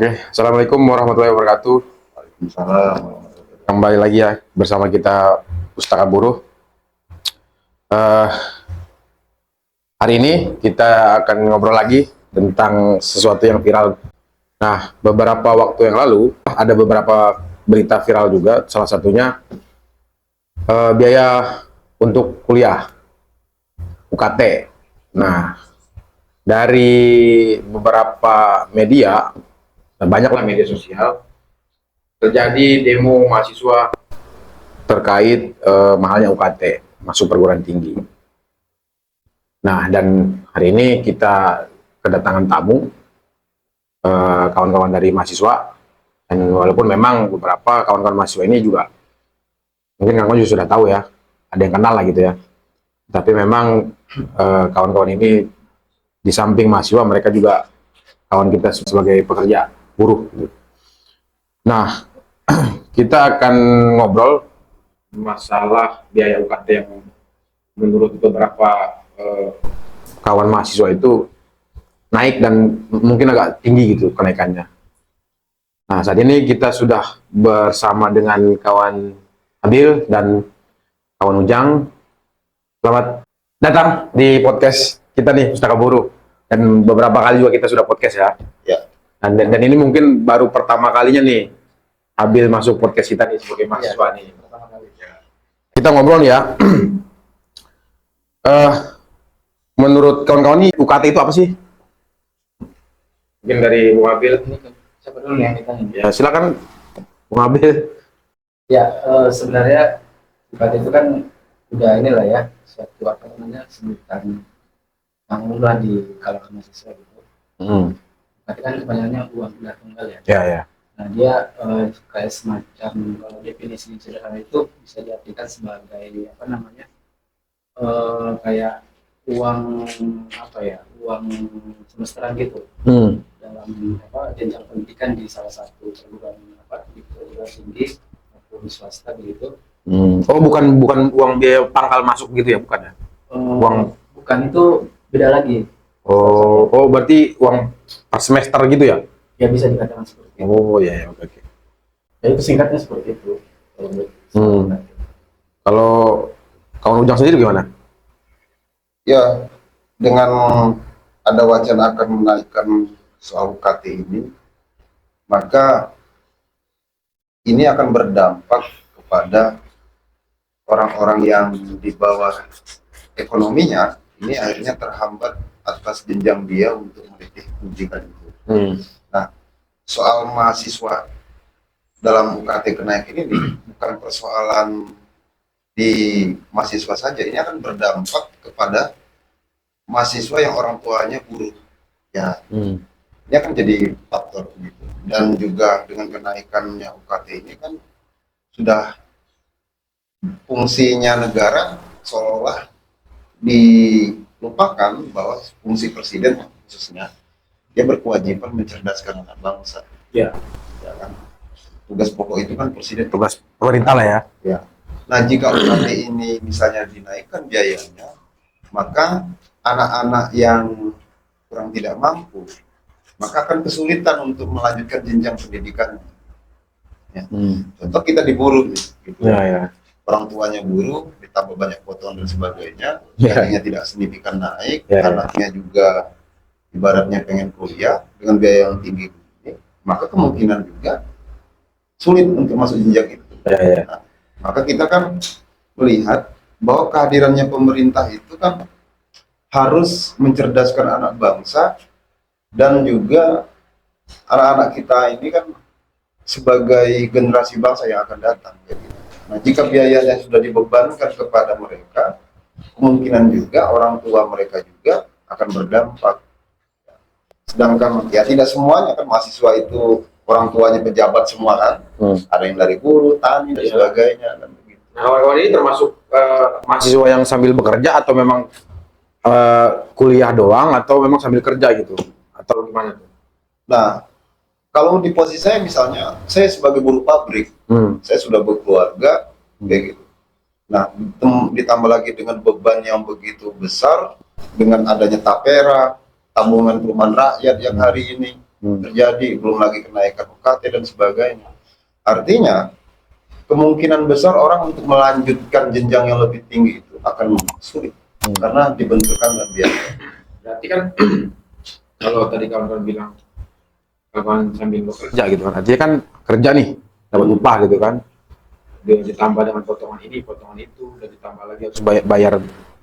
Oke, Assalamualaikum warahmatullahi wabarakatuh. Waalaikumsalam. Kembali lagi ya bersama kita Pustaka Buruh. Eh, Hari ini kita akan ngobrol lagi tentang sesuatu yang viral. Nah, beberapa waktu yang lalu ada beberapa berita viral juga. Salah satunya biaya untuk kuliah UKT. Nah, dari beberapa media, banyaklah media sosial, terjadi demo mahasiswa terkait mahalnya UKT masuk perguruan tinggi. Nah, dan hari ini kita kedatangan tamu, kawan-kawan dari mahasiswa, dan walaupun memang beberapa kawan-kawan mahasiswa ini juga mungkin kawan-kawan juga sudah tahu ya, ada yang kenal lah gitu ya. Tapi memang kawan-kawan ini di samping mahasiswa, mereka juga kawan kita sebagai pekerja buruh. Nah, kita akan ngobrol masalah biaya UKT yang menurut beberapa kawan mahasiswa itu naik dan mungkin agak tinggi gitu kenaikannya. Nah, saat ini kita sudah bersama dengan kawan Abil dan kawan Ujang. Selamat datang di podcast kita nih, Pustaka Buruh. Dan beberapa kali juga kita sudah podcast ya. Ya. Dan ini mungkin baru pertama kalinya nih Abil masuk podcast kita nih sebagai mahasiswa nih. Kita ngobrol ya. Menurut kawan-kawan nih UKT itu apa sih? Mungkin dari Bung Abil. Siapa dulu yang ditanya? Ya silakan Bung Abil. Ya, sebenarnya UKT itu kan udah inilah ya, suatu apa namanya sebutan yang umum di kalangan mahasiswa gitu. UKT kan kebanyakannya uang kuliah tunggal ya. Ya. Nah dia kayak semacam, kalau definisi sederhana itu bisa diartikan sebagai apa namanya, kayak uang apa ya, uang semesteran gitu dalam apa jenjang pendidikan di salah satu perguruan apa di perguruan tinggi maupun swasta begitu. Oh, bukan uang biaya pangkal masuk gitu ya, bukan ya? Uang Bukan, itu beda lagi. Oh berarti uang per semester gitu ya? Ya bisa dikatakan seperti itu. Oh ya, oke. Ya itu singkatnya seperti itu. Kalau kawan Ujang sendiri gimana? Ya, dengan ada wacana akan menaikkan soal UKT ini, maka ini akan berdampak kepada orang-orang yang di bawah ekonominya, ini akhirnya terhambat atas jenjang dia untuk menitik pendidikan itu. Nah, soal mahasiswa dalam UKT kenaikan ini bukan persoalan di mahasiswa saja, ini akan berdampak kepada mahasiswa yang orang tuanya buruh ya. Ini akan jadi faktor gitu. Dan juga dengan kenaikannya UKT ini kan sudah fungsinya negara seolah dilupakan bahwa fungsi presiden khususnya dia berkewajiban mencerdaskan anak bangsa. Ya Kan? Tugas pokok itu kan presiden, tugas pemerintah lah ya. ya. Nah, jika UKT ini misalnya dinaikkan biayanya, maka anak-anak yang kurang tidak mampu, maka akan kesulitan untuk melanjutkan jenjang pendidikan. Ya. Contoh kita di buruh, gitu. Ya. Orang tuanya buruh, ditambah banyak potongan dan sebagainya, Ya. gajinya tidak signifikan naik, Ya. anaknya juga ibaratnya pengen kuliah dengan biaya yang tinggi, maka kemungkinan juga sulit untuk masuk jenjang itu. Ya. Nah, maka kita kan melihat bahwa kehadirannya pemerintah itu kan harus mencerdaskan anak bangsa dan juga anak-anak kita ini kan sebagai generasi bangsa yang akan datang. Jadi, nah, jika biayanya sudah dibebankan kepada mereka, kemungkinan juga orang tua mereka juga akan berdampak. Sedangkan ya tidak semuanya kan mahasiswa itu orang tuanya pejabat semua kan, ada yang dari buruh, tani dan sebagainya dan begitu. Nah, kawan-kawan ini termasuk mahasiswa yang sambil bekerja atau memang kuliah doang atau memang sambil kerja gitu atau gimana tuh? Nah, kalau di posisi saya misalnya, saya sebagai buruh pabrik, saya sudah berkeluarga, kayak gitu. Nah, ditambah lagi dengan beban yang begitu besar, dengan adanya tapera, tabungan perumahan rakyat yang hari ini terjadi, belum lagi kenaikan UKT dan sebagainya. Artinya kemungkinan besar orang untuk melanjutkan jenjang yang lebih tinggi itu akan sulit karena dibenturkan dengan biaya. Berarti kan kalau tadi kawan-kawan bilang kawan sambil bekerja gitu kan, artinya kan kerja nih dapat upah gitu kan, ditambah dengan potongan ini, potongan itu, dan ditambah lagi harus bayar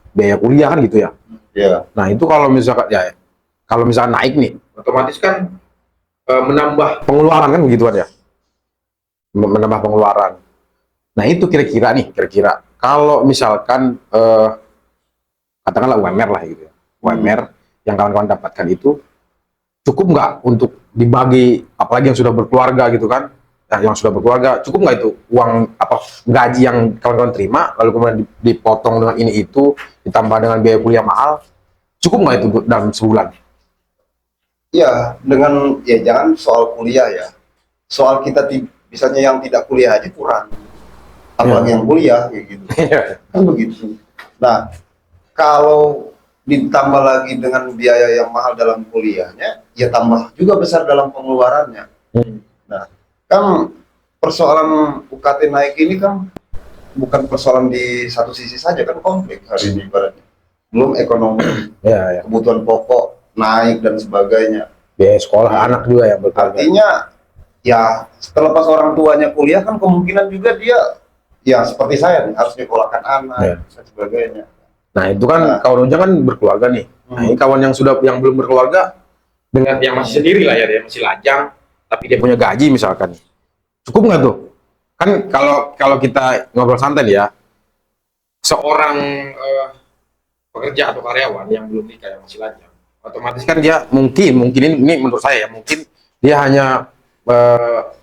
biaya kuliah kan gitu ya. Ya, Nah itu kalau misalkan ya, kalau misalkan naik nih, otomatis kan menambah pengeluaran kan begitu kan ya, menambah pengeluaran. Nah itu kira-kira nih, kira-kira kalau misalkan katakanlah UMR lah gitu ya, UMR yang kawan-kawan dapatkan itu cukup nggak untuk dibagi, apalagi yang sudah berkeluarga gitu kan, yang sudah berkeluarga, cukup nggak itu uang apa gaji yang kawan-kawan terima, lalu kemudian dipotong dengan ini itu, ditambah dengan biaya kuliah mahal, cukup nggak itu dalam sebulan? ya dengan ya jangan soal kuliah ya, soal kita misalnya yang tidak kuliah aja kurang, apalagi yang kuliah kayak gitu, kan begitu. Nah, kalau ditambah lagi dengan biaya yang mahal dalam kuliahnya, ya tambah juga besar dalam pengeluarannya. Nah, kan persoalan UKT naik ini kan bukan persoalan di satu sisi saja, kan kompleks hari ini ibaratnya. Belum ekonomi, Ya, ya. kebutuhan pokok naik dan sebagainya. Biaya sekolah anak juga yang berkeluarga. Artinya, ya setelah pas orang tuanya kuliah kan kemungkinan juga dia, ya seperti saya nih, harus nyekolahkan anak dan sebagainya. Nah itu kan kawan Ujang kan berkeluarga nih. Nah ini kawan yang belum berkeluarga dengan yang masih sendiri lah ya, dia masih lajang, tapi dia punya gaji misalkan, cukup nggak tuh? Kan kalau kita ngobrol santai nih ya, seorang pekerja atau karyawan yang belum nikah yang masih lajang, otomatis kan dia mungkin ini menurut saya ya, mungkin dia hanya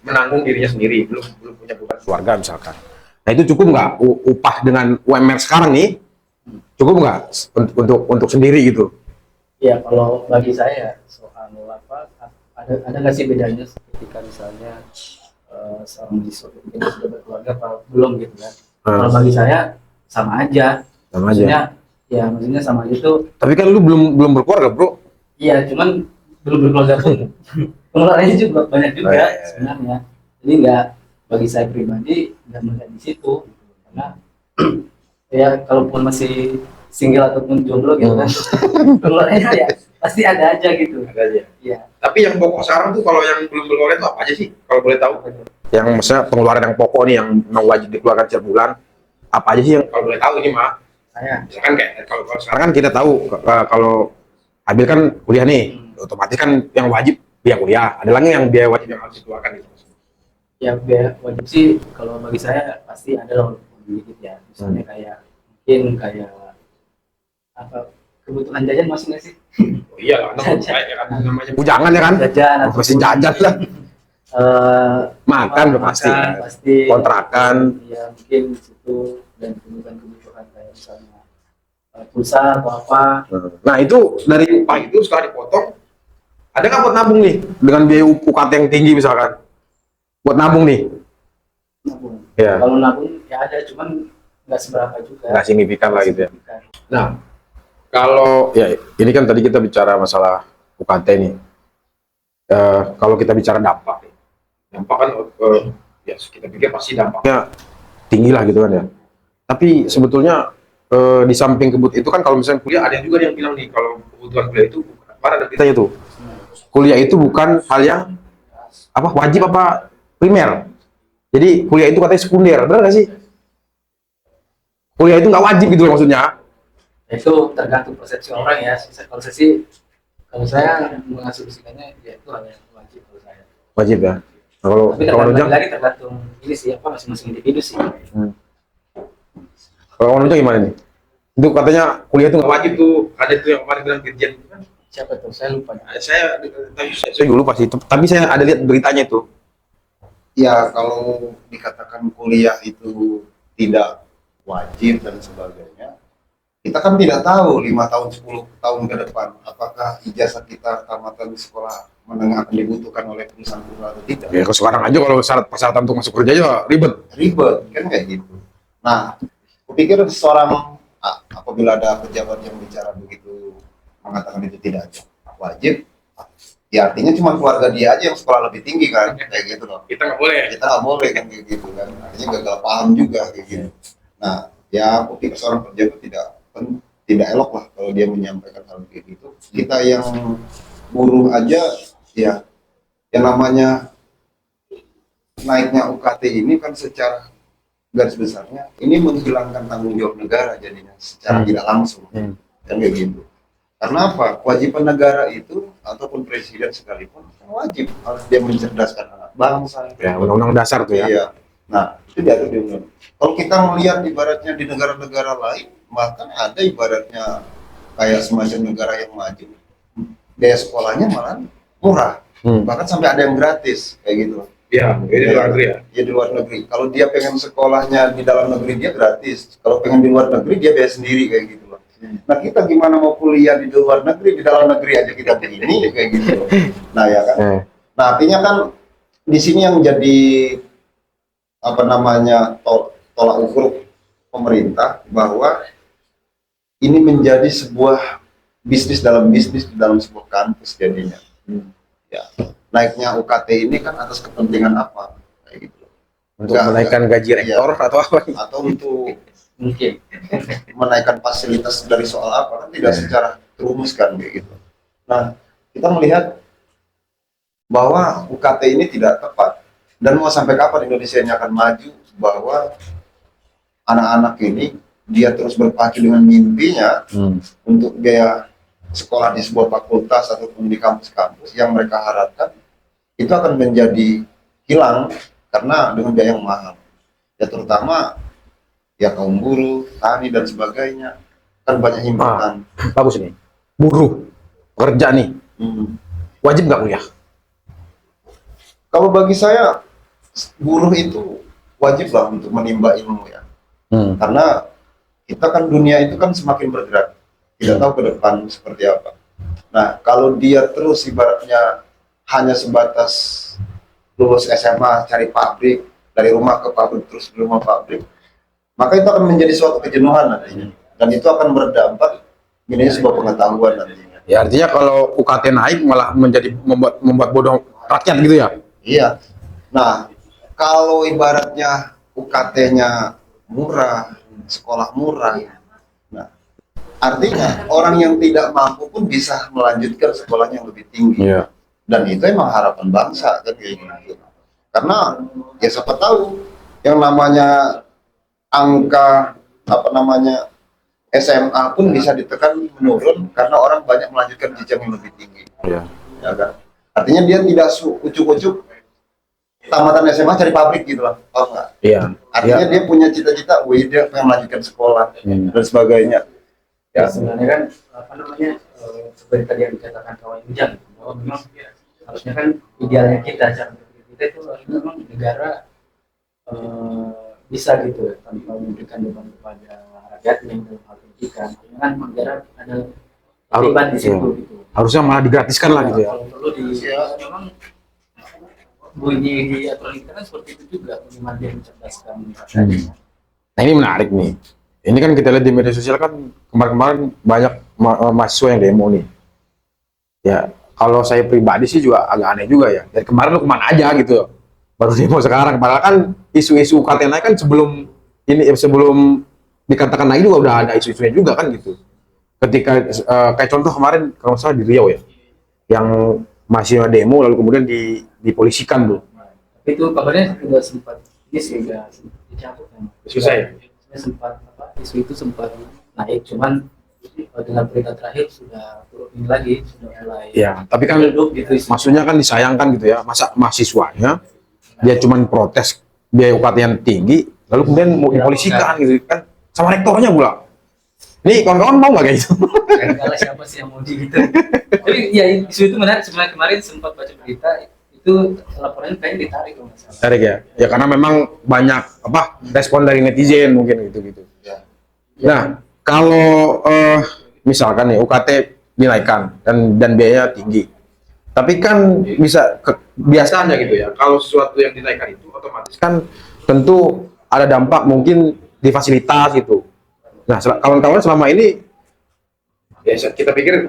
menanggung dirinya sendiri, belum punya beban keluarga misalkan. Nah itu cukup nggak upah dengan UMR sekarang nih? Cukup nggak untuk sendiri gitu? Ya kalau bagi saya soal apa ada nggak sih bedanya ketika misalnya seorang mahasiswa ketika sudah berkeluarga apa belum gitu kan? Kalau bagi saya sama aja. Sama aja. Maksudnya sama aja tuh. Tapi kan lu belum berkeluarga, bro. Iya, cuman belum berkeluarga pun pengeluarannya juga banyak juga sebenarnya. Jadi nggak, bagi saya pribadi nggak melihat di situ karena ya kalaupun masih single ataupun jomblo gitu kan pengeluarannya ya pasti ada aja gitu. Ada aja. Iya. Tapi yang pokok sekarang tuh kalau yang belum berkeluarga itu apa aja sih? Kalau boleh tahu? Yang maksudnya pengeluaran yang pokok nih yang memang wajib dikeluarkan setiap bulan, apa aja sih yang kalau boleh tahu ini mah? Saya. Misalkan kayak kalau sekarang kan kita tahu kalau Abil kan kuliah nih, otomatis kan yang wajib biaya kuliah. Ada lagi yang biaya wajib yang harus dikeluarkan gitu. Ya biaya wajib sih kalau bagi saya pasti ada loh sedikit ya. Misalnya mungkin kayak apa kebutuhan jajan masih nggak sih? Oh iya lah, namanya bujangan ya kan? Jajan Oh, pasti jajan lah. Makan udah pasti. Pasti. Kontrakan. Ya mungkin situ dan kebutuhan kayak misalnya pulsa atau apa. Nah itu dari upah itu setelah dipotong, ada nggak buat nabung nih dengan biaya UKT yang tinggi misalkan? Buat nabung nih? Nabung. Ya. Kalau nabung ya ada, cuman nggak seberapa juga. Nggak signifikan lah gitu ya. Nah, kalau ya ini kan tadi kita bicara masalah UKT nih. Kalau kita bicara dampak kan ya kita pikir pasti dampaknya tinggi lah gitu kan ya. Tapi sebetulnya di samping kebutuhan itu kan kalau misalnya kuliah ada juga yang bilang nih kalau kebutuhan kuliah itu mana ada kita itu kuliah itu bukan hal yang apa wajib apa primer. Jadi kuliah itu katanya sekunder, benar nggak sih? Kuliah itu nggak wajib gitu loh maksudnya. Itu tergantung persepsi orang ya. Kalau saya mengasumsikannya ya itu hanya wajib kalau saya. Wajib ya. Nah, kalau lagi tergantung ini sih apa masing-masing individu sih. Kalau Om Ujang gimana nih? Itu katanya kuliah itu nggak wajib tuh. Ada tuh yang kemarin bilang dirjen. Siapa tuh? Saya lupa. Saya dulu pasti itu. Tapi saya ada lihat beritanya itu. Ya kalau dikatakan kuliah itu tidak wajib dan sebagainya, kita kan tidak tahu 5 tahun 10 tahun ke depan apakah ijazah kita tamatan di sekolah menengah akan dibutuhkan oleh perusahaan atau tidak. Ya sekarang aja kalau syarat persyaratan untuk masuk kerja aja ribet Kan kayak gitu. Nah, kupikir seorang apabila ada pejabat yang bicara begitu mengatakan itu tidak wajib, ya artinya cuma keluarga dia aja yang sekolah lebih tinggi kan, kayak gitu loh. Kita nggak boleh. Kita nggak boleh kan kayak gitu kan, artinya gagal paham juga kayak gitu. Nah, ya aku pikir seorang pejabat tidak elok lah kalau dia menyampaikan hal kayak gitu. Kita yang buruh aja, ya yang namanya naiknya UKT ini kan secara garis besarnya ini menghilangkan tanggung jawab negara jadinya secara tidak langsung, kan kayak gitu. Karena apa? Kewajiban negara itu ataupun presiden sekalipun kan wajib harus dia mencerdaskan anak bangsa. Ya, undang-undang dasar tuh ya. Iya. Nah, itu diatur di undang. Kalau kita melihat ibaratnya di negara-negara lain, bahkan ada ibaratnya kayak semacam negara yang maju, biaya sekolahnya malah murah, bahkan sampai ada yang gratis kayak gitu. Iya, ini di luar negeri ya. Iya, di luar negeri. Kalau dia pengen sekolahnya di dalam negeri dia gratis, kalau pengen di luar negeri dia bayar sendiri kayak gitu loh. Nah, kita gimana mau kuliah di luar negeri, di dalam negeri aja kita begini kayak gitu loh. Nah, ya kan. Nah, artinya kan di sini yang jadi apa namanya tolak ukur pemerintah bahwa ini menjadi sebuah bisnis di dalam sebuah kampus jadinya. Ya, naiknya UKT ini kan atas kepentingan apa? Kayak gitu. Untuk menaikkan gaji rektor atau apa? Atau untuk Mungkin. menaikkan fasilitas dari soal apa? Kan tidak secara terumus kan kayak gitu. Nah, kita melihat bahwa UKT ini tidak tepat. Dan mau sampai kapan Indonesia ini akan maju bahwa anak-anak ini dia terus berpacu dengan mimpinya untuk biaya sekolah di sebuah fakultas ataupun di kampus-kampus yang mereka harapkan itu akan menjadi hilang karena dengan biaya yang mahal. Ya terutama ya kaum buruh, tani dan sebagainya kan banyak himbauan. Bagus nih. Buruh kerja nih. Wajib nggak kuliah? Kalau bagi saya buruh itu wajib lah untuk menimba ilmu ya. Karena kita kan dunia itu kan semakin bergerak. Tidak tahu ke depan seperti apa. Nah, kalau dia terus ibaratnya hanya sebatas lulus SMA cari pabrik, dari rumah ke pabrik terus ke rumah pabrik, maka itu akan menjadi suatu kejenuhan nantinya. Dan itu akan berdampak menjadi sebuah pengetahuan nantinya. Ya artinya kalau UKT naik malah menjadi membuat bodoh rakyat gitu ya? Iya. Nah, kalau ibaratnya UKT-nya murah, sekolah murah, nah artinya orang yang tidak mampu pun bisa melanjutkan sekolahnya yang lebih tinggi. Iya. Dan itu emang harapan bangsa kan kayak gitu. Karena ya siapa tahu yang namanya angka apa namanya SMA pun bisa ditekan menurun karena orang banyak melanjutkan jenjang yang lebih tinggi. Iya. Ya kan? Artinya dia tidak ujuk-ujuk tamatan SMA cari pabrik gitu lah. Oh enggak. Iya. Artinya dia punya cita-cita, dia pengen melanjutkan sekolah dan sebagainya. Ya sebenarnya kan apa namanya seperti tadi yang dikatakan kawan Ujang bahwa memang harusnya kan idealnya kita itu harusnya memang negara bisa gitu ya, tanpa memberikan beban kepada rakyatnya dalam hal pendidikan. Karena kan negara ada terlibat di situ gitu. Harusnya malah digratiskan lah gitu ya. Kalau perlu memang bunyi di aturan kita kan seperti itu juga, bagaimana dia mencerdaskan rakyatnya. Nah ini menarik nih. Ini kan kita lihat di media sosial kan kemarin-kemarin banyak mahasiswa yang demo nih. Ya kalau saya pribadi sih juga agak aneh juga ya. Dari kemarin lu kemana aja gitu. Baru demo sekarang. Padahal kan isu-isu UKT naik kan sebelum dikatakan naik juga udah ada isu-isunya juga kan gitu. Ketika kayak contoh kemarin kalau salah di Riau ya, yang mahasiswa demo lalu kemudian dipolisikan tuh. Tapi itu kabarnya sudah sempat sudah dicabut kan. Selesai. Sempat isu itu sempat naik, cuman dengan berita terakhir sudah turun lagi, sudah mulai. Ya, tapi kan redup gitu. maksudnya kan disayangkan gitu ya, masa mahasiswanya dia cuman protes biaya UKT yang tinggi, lalu kemudian mau dipolisikan gitu kan, sama rektornya pula. Nih kawan-kawan mau nggak kayak gitu? Enggak, siapa sih yang mau gitu. Tapi ya isu itu menarik, sebenarnya kemarin sempat baca berita itu laporannya kayaknya ditarik kalau nggak salah. Tarik ya? Ya karena memang banyak respon dari netizen mungkin gitu-gitu. Ya. Nah, kalau misalkan nih UKT dinaikkan dan biayanya tinggi. Tapi kan biasanya gitu ya, kalau sesuatu yang dinaikkan itu otomatis kan tentu ada dampak mungkin di fasilitas gitu. Nah, kawan-kawan selama ini ya kita pikir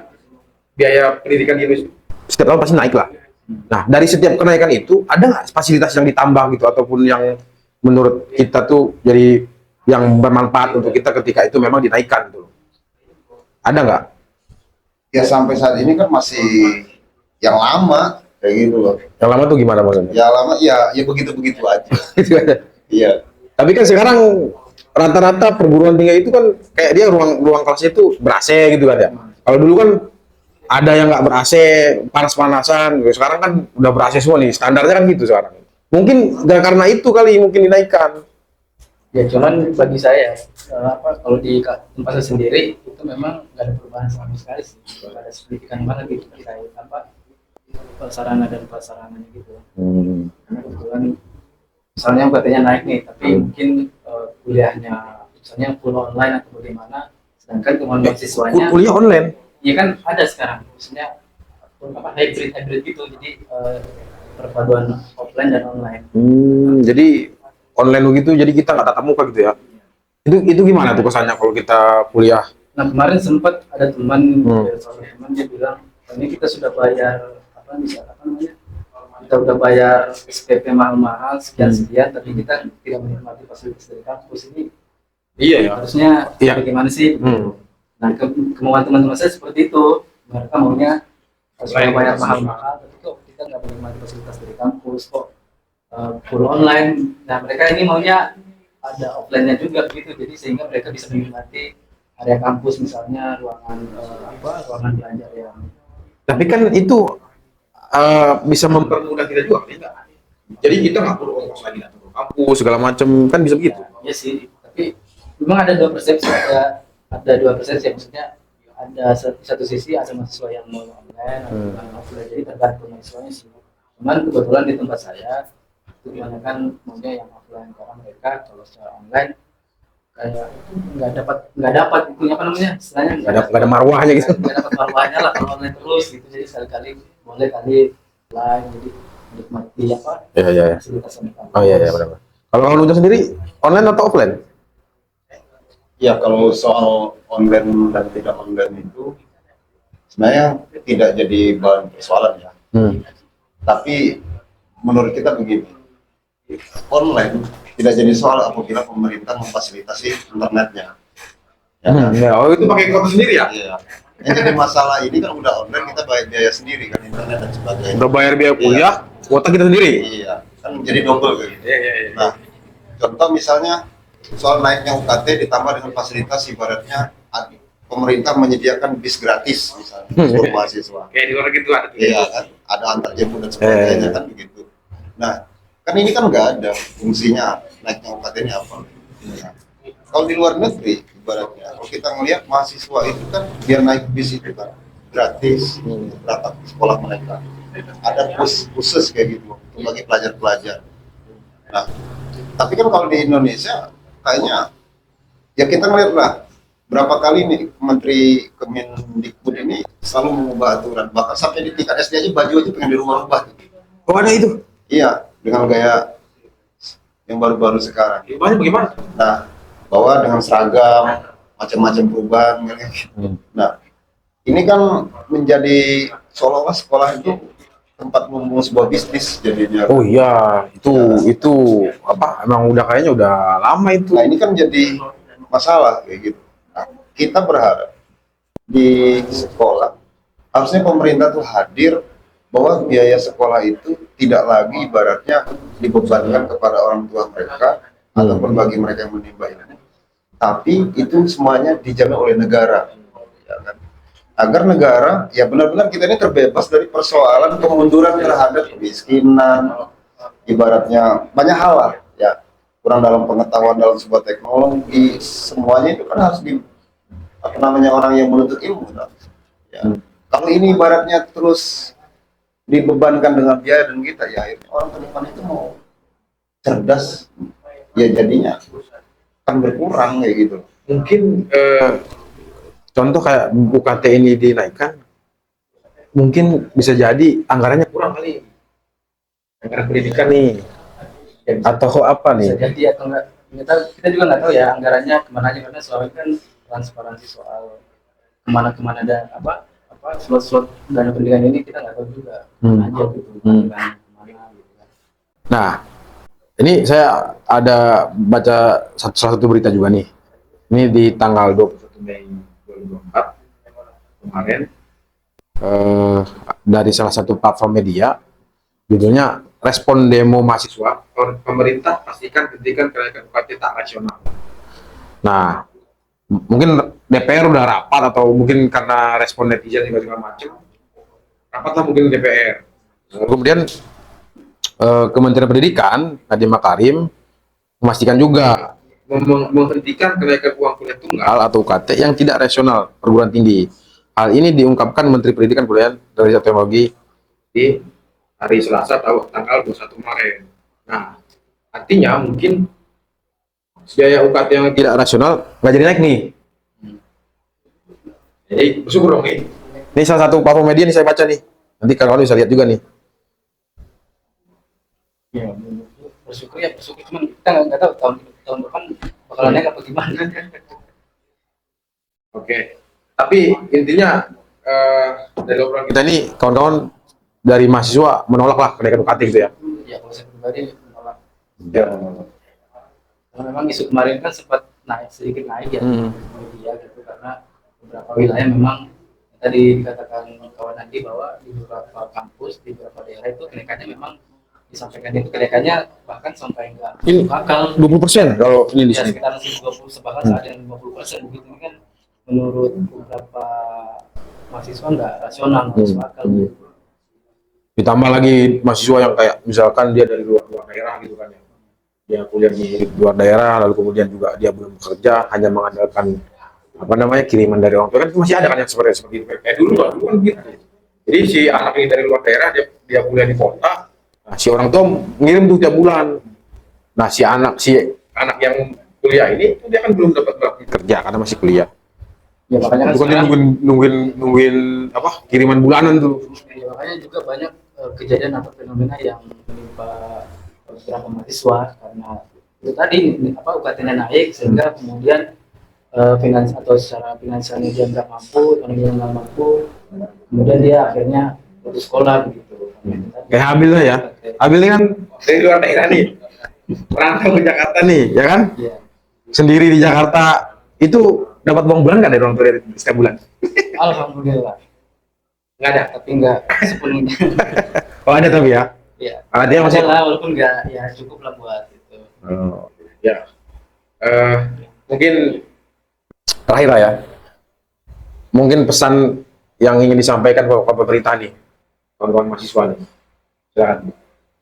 biaya pendidikan di Indonesia setiap tahun pasti naik lah. Nah, dari setiap kenaikan itu ada nggak fasilitas yang ditambah gitu ataupun yang menurut kita tuh jadi yang bermanfaat untuk kita ketika itu memang dinaikkan gitu loh. Ada nggak? Ya sampai saat ini kan masih yang lama kayak gitu loh. Yang lama tuh gimana maksudnya? Ya lama ya begitu-begitu aja. Iya. Tapi kan sekarang rata-rata perguruan tinggi itu kan kayak dia ruang kelasnya itu ber-AC gitu kan ya. Kalau dulu kan ada yang nggak ber-AC, panas-panasan. Sekarang kan udah ber-AC semua nih, standarnya kan gitu sekarang. Mungkin karena itu kali mungkin dinaikkan. Ya cuman bagi saya kalau di tempat saya sendiri itu memang nggak ada perubahan sama sekali sih, nggak ada signifikan banget gitu terkait sarana dan prasarananya gitu. Karena kebetulan misalnya UKT-nya naik nih, tapi mungkin kuliahnya misalnya full online atau bagaimana, sedangkan kemampuan mahasiswanya Kuliah online. ya kan ada sekarang, maksudnya hybrid gitu, jadi perpaduan offline dan online. Jadi online begitu, jadi kita nggak tatap muka gitu ya. Itu gimana tuh kesannya kalau kita kuliah? Nah kemarin sempat ada teman, salah teman dia bilang, ini kita sudah bayar namanya, kita udah bayar SPP mahal-mahal sekian, tapi kita tidak menikmati fasilitas dari kampus ini. Iya ya. Harusnya Iya. bagaimana sih? Nah kemauan teman-teman saya seperti itu, mereka maunya supaya bayar mahal-mahal, tapi kok kita nggak menikmati fasilitas dari kampus kok full online. Nah mereka ini maunya ada offline-nya juga gitu, jadi sehingga mereka bisa menikmati area kampus, misalnya ruangan belajar yang. Tapi kan itu bisa mempermudah kita juga, kan? Jadi kita nggak perlu ongkos lagi datang ke kampus segala macam, kan bisa begitu. Ya sih, tapi memang ada dua persepsi, maksudnya ada satu sisi ada mahasiswa yang mau online, ada yang offline, jadi tergantung mahasiswanya sih. Cuman kebetulan di tempat saya itu kebanyakan maunya yang offline, karena mereka kalau secara online kayak nggak dapat itunya apa namanya, istilahnya Nggak ada marwahnya gitu. nggak dapat marwahnya lah kalau online terus gitu, jadi sekali-kali boleh kali live, jadi menikmati Iya. fasilitas yang ada. Oh iya benar. Kalau kamu sendiri online atau offline? Ya kalau soal online dan tidak online itu sebenarnya tidak jadi bahan persoalan ya. Tapi menurut kita begini, online tidak jadi soal apabila pemerintah memfasilitasi internetnya. Ya, kan? Itu pakai kota sendiri ya? Iya. Yang jadi masalah ini kan udah online, kita bayar biaya sendiri kan, internet dan sebagainya. Udah bayar biaya kuliah, kuota kita sendiri. Iya, kan jadi double kayak gitu. Iya. Nah, contoh misalnya soal naiknya UKT ditambah dengan fasilitas ibaratnya pemerintah menyediakan bis gratis misalnya untuk mahasiswa. Kayak di luar gitu ada. Iya kan, ada antar jemput dan sebagainya kan begitu. Nah, kan ini kan nggak ada fungsinya naiknya UKT ini apa. Nah, kalau di luar negeri ibaratnya, kalau kita ngelihat mahasiswa itu kan biar naik bis itu kan gratis berangkat ke sekolah mereka. Ada khusus kayak gitu untuk bagi pelajar-pelajar. Nah, tapi kan kalau di Indonesia kayaknya ya kita ngeliat lah berapa kali nih Menteri Kemendikbud ini selalu mengubah aturan, bahkan sampai di tingkat SD aja baju aja pengen dirubah-rubah. Oh ada itu? Iya, dengan gaya yang baru-baru sekarang. Gimana bagaimana? Nah, bahwa dengan seragam macam-macam perubahan. Nah, ini kan menjadi seolah-olah sekolah itu tempat lumbung sebuah bisnis jadinya. Oh iya, itu apa? Emang udah kayaknya udah lama itu. Nah, ini kan jadi masalah kayak gitu. Nah, kita berharap di sekolah harusnya pemerintah tuh hadir bahwa biaya sekolah itu tidak lagi ibaratnya dibebankan kepada orang tua mereka ataupun bagi mereka yang menimba ilmu, tapi itu semuanya dijaga oleh negara, ya kan? Agar negara ya benar-benar kita ini terbebas dari persoalan kemunduran terhadap kemiskinan, ibaratnya banyak hal lah ya, kurang dalam pengetahuan dalam sebuah teknologi, semuanya itu kan harus orang yang menuntut ilmu kan? Ya. Kalau ini ibaratnya terus dibebankan dengan biaya dan kita ya akhirnya orang ke depan itu mau cerdas ya jadinya akan berkurang kayak gitu. Mungkin contoh kayak UKT ini dinaikkan, mungkin bisa jadi anggarannya kurang kali, anggaran pendidikan nih, atau apa nih? Bisa jadi atau enggak, kita juga nggak tahu ya anggarannya kemana aja, karena selama ini kan transparansi soal kemana ada apa apa slot-slot dana pendidikan ini kita nggak tahu juga aja gitu alirannya kemana gitu kan. Nah, ini saya ada baca salah satu berita juga nih. Ini di tanggal 21 Mei 2024 kemarin dari salah satu platform media, judulnya respon demo mahasiswa, pemerintah pastikan hentikan kenaikan UKT tak rasional. Nah, mungkin DPR udah rapat atau mungkin karena respon netizen juga segala macam, rapatlah mungkin DPR. Kemudian Kementerian Pendidikan Nadiem Makarim memastikan juga menghentikan kenaikan uang kuliah tunggal atau UKT yang tidak rasional perguruan tinggi. Hal ini diungkapkan Menteri Pendidikan Kebudayaan dan Riset Teknologi di hari Selasa tanggal 21 Maret. Nah, artinya mungkin biaya UKT yang tidak rasional nggak jadi naik nih. Jadi bersyukur dong nih. Ini salah satu platform media nih saya baca nih. Nanti kalau bisa lihat juga nih. Ya, bersyukur cuman kita nggak tahu tahun depan bakalan naik apa gimana. Oke. Tapi intinya dari obrolan kita ini kawan-kawan dari mahasiswa menolak lah kenaikan UKT gitu ya. Ya kalau saya pribadi menolak. Ya. Karena memang isu kemarin kan sempat sedikit naik ya di media gitu karena beberapa wilayah memang tadi dikatakan kawan Andi bahwa di beberapa kampus di beberapa daerah itu kenaikannya memang disampaikan itu kenaikannya bahkan sampai enggak Ini bakal 20% kalau ini di ya sini. sekitar 20 bahkan ada yang 50% begitu ini kan menurut beberapa mahasiswa enggak rasional enggak masuk akal. Ditambah lagi mahasiswa yang kayak misalkan dia dari luar daerah gitu kan ya. Dia kuliah di luar daerah lalu kemudian juga dia belum bekerja hanya mengandalkan apa namanya kiriman dari orang tua kan masih ada kan yang seperti itu kayak dulu kan gitu. Jadi si anak ini dari luar daerah dia kuliah di kota. Nah, si orang tua ngirim tuh tiap bulan. Nah, si anak yang kuliah ini dia kan belum dapat kerja karena masih kuliah. Ya makanya kan Bukan dia sekarang nungguin apa kiriman bulanan tuh. ya, makanya juga banyak kejadian atau fenomena yang menimpa beberapa mahasiswa karena itu tadi apa UKT-nya naik sehingga kemudian atau secara finansialnya dia nggak mampu, ekonominya nggak mampu, kemudian dia akhirnya putus sekolah begitu. Kayak Habil lah ya. Habil ini kan dari luar daerah nih. Merantau ke Jakarta nih, ya kan? Iya. Sendiri di Jakarta itu dapat uang bulan nggak dari orang tua dari setiap bulan? Alhamdulillah. Nggak ada. Tapi nggak sepenuhnya. Oh ada tapi ya. Iya. Dia masih. Lah, walaupun nggak ya cukup lah buat itu. Oh, ya. Mungkin terakhir lah ya. Mungkin pesan yang ingin disampaikan kepada pemerintah nih, kawan-kawan mahasiswa nih. Silakan.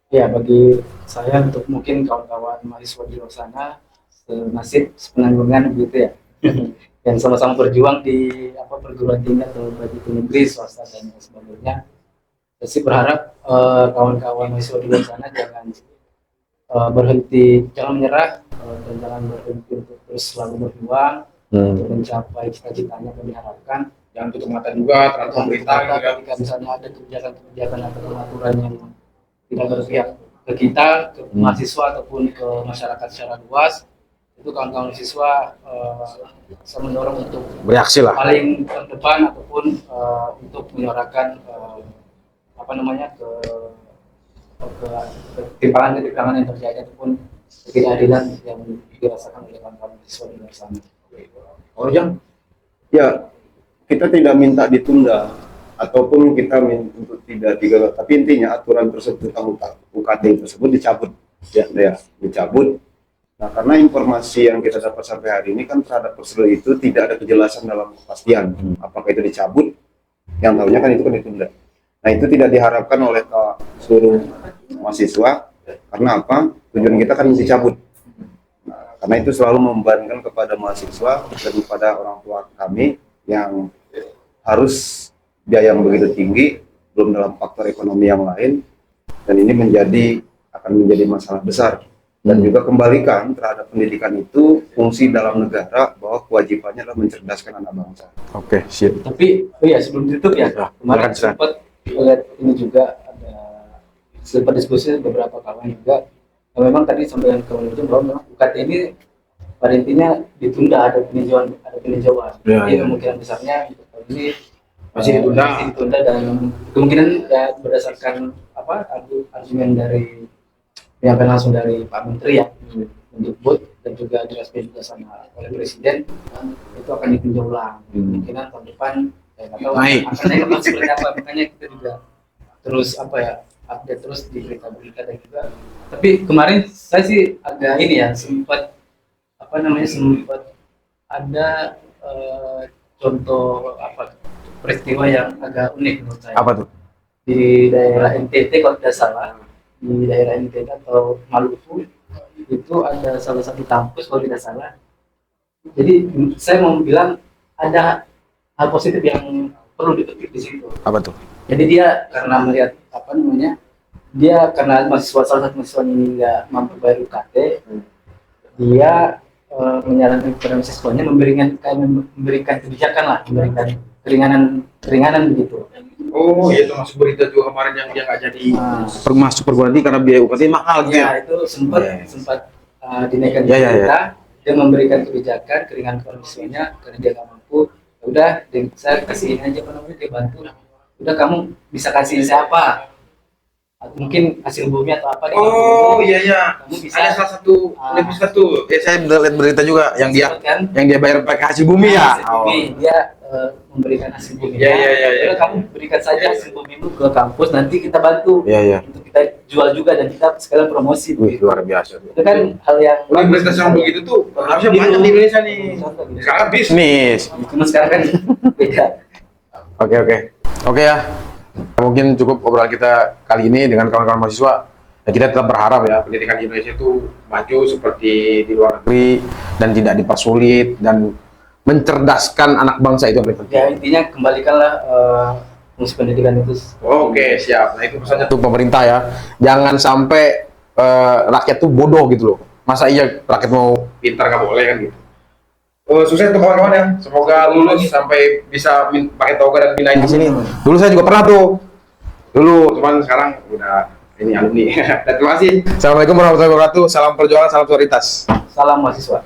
Ya bagi saya untuk mungkin kawan-kawan mahasiswa di luar sana senasib sepenanggungan begitu ya. Yang sama-sama berjuang di perguruan tinggi atau baik itu negeri, swasta dan sebagainya. Saya sih berharap kawan-kawan mahasiswa di luar sana jangan jangan menyerah dan jangan berhenti untuk terus selalu berjuang untuk mencapai cita-citanya yang diharapkan. Jangan tutup mata juga terhadap pemerintah. Ketika misalnya ada kebijakan-kebijakan atau aturan yang tidak berpihak ke kita, ke mahasiswa ataupun ke masyarakat secara luas, itu kawan-kawan mahasiswa saya mendorong untuk Bereaksi lah. paling terdepan ataupun untuk menyuarakan ketimpangan yang terjadi ataupun ketidakadilan yang dirasakan oleh kawan-kawan mahasiswa di luar sana. Oh yang Ya, kita tidak minta ditunda ataupun kita untuk tidak digagal, tapi intinya aturan tersebut tentang UKT tersebut dicabut, ya, dicabut. Nah, karena informasi yang kita dapat sampai hari ini kan terhadap prosedur itu tidak ada kejelasan dalam kepastian apakah itu dicabut, yang tahunya kan itu kan ditunda. Nah, itu tidak diharapkan oleh seluruh mahasiswa karena apa? Tujuan kita kan dicabut. Nah, karena itu selalu membebankan kepada mahasiswa dan kepada orang tua kami yang harus biaya yang begitu tinggi, belum dalam faktor ekonomi yang lain, dan ini akan menjadi masalah besar. Dan juga kembalikan terhadap pendidikan itu fungsi dalam negara bahwa kewajibannya adalah mencerdaskan anak bangsa. Oke, siap. Tapi sebelum ditutup ya, kemarin sempat lihat ini juga ada sempat diskusi beberapa kawan juga. Nah, memang tadi sampai yang kawan itu bahwa memang UKT ini pada intinya ditunda, ada peninjauan. Ya, Jadi kemungkinan besarnya untuk tahun ini Masih ditunda. Masih ditunda dan kemungkinan ya berdasarkan argumen dari penyampaian langsung dari Pak Menteri ya, Mendikbud dan juga direspon juga sama oleh Presiden, itu akan ditinjau ulang. Kemungkinan tahun depan nggak tahu Naik. akan naik atau seperti apa, makanya kita juga terus update terus di berita-berita dan juga. Tapi kemarin saya sih agak ini ya, sempat ada contoh peristiwa yang agak unik menurut saya. Apa tuh? Di daerah NTT kalau tidak salah, di daerah NTT atau Maluku itu ada salah satu kampus kalau tidak salah. Jadi saya mau bilang ada hal positif yang perlu dipetik di situ. Apa tuh? Jadi dia karena melihat dia karena salah satu mahasiswa ini nggak mampu bayar UKT, dia menyarankan kepada mahasiswanya memberikan kebijakan lah, memberikan keringanan begitu. Oh iya, itu masuk berita juga kemarin yang dia nggak jadi masuk perguruan tinggi karena biaya UKT mahal gitu. Ya itu sempat dinaikkan Ya, ya, ya. berita. Dia memberikan kebijakan keringanan kepada mahasiswanya karena dia nggak mampu. Ya udah, saya kasih ini aja dia bantu. Udah, kamu bisa kasih siapa? Atau mungkin hasil bumi atau apa? Oh iya iya. Kamu bisa. Ada salah satu universitas tuh. Ya saya lihat berita juga yang dia kan? bayar pakai hasil bumi ya. Hasil bumi. Dia memberikan hasil bumi. Iya, iya, iya, iya. Kamu berikan saja hasil bumi itu ke kampus, nanti kita bantu. Iya iya. Untuk kita jual juga dan kita sekalian promosi. Wih, luar biasa. Itu kan hal yang Universitas yang begitu tuh harusnya banyak di Indonesia nih. Sekarang bisnis. Cuma sekarang kan beda. Oke oke. Oke ya. Mungkin cukup obrolan kita kali ini dengan kawan-kawan mahasiswa. Ya, kita tetap berharap ya pendidikan di Indonesia itu maju seperti di luar negeri dan tidak dipersulit dan mencerdaskan anak bangsa itu yang paling penting. Ya intinya kembalikanlah fungsi pendidikan itu. Oke, siap. Nah, itu pesannya untuk pemerintah ya. Jangan sampai rakyat tuh bodoh gitu loh. Masa iya rakyat mau pintar nggak boleh kan gitu. Sukses untuk kawan-kawan ya. Semoga lulus sampai bisa pakai toga dan pindahin di sini. Dulu saya juga pernah tuh. Dulu, cuman sekarang udah ini alumni. Dan terima kasih. Assalamualaikum warahmatullahi wabarakatuh. Salam perjuangan, salam solidaritas. Salam mahasiswa.